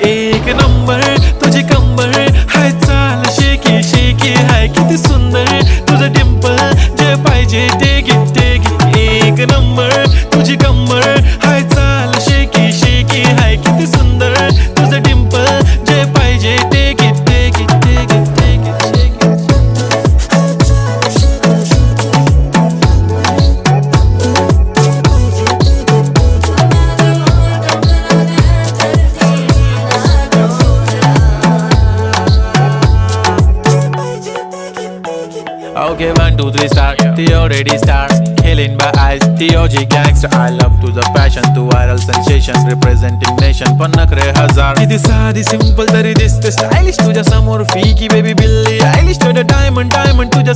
एक नंबर तुझी कंबर हाय, चाल शेकी शेकी हाय, किती सुंदर तुझं डिंपल, जे पाहिजे ते घे ते घे. एक नंबर तुझी कंबर हाय, चाल शेकी शेकी हाय, किती सुंदर तुझं डिंपल, जे पाहिजे ते घे ते घे ते घे ते घे. Okay, 1, 2, 3 start. The already start. Killing by eyes. The OG gangster. I love to the passion, to viral sensation, representing nation. पण नखरे हजार. किती साधी simple तरी दिसते stylish. तुझ्या समोर फीकी baby बिल्ली. Stylish to the diamond, diamond तुझ्या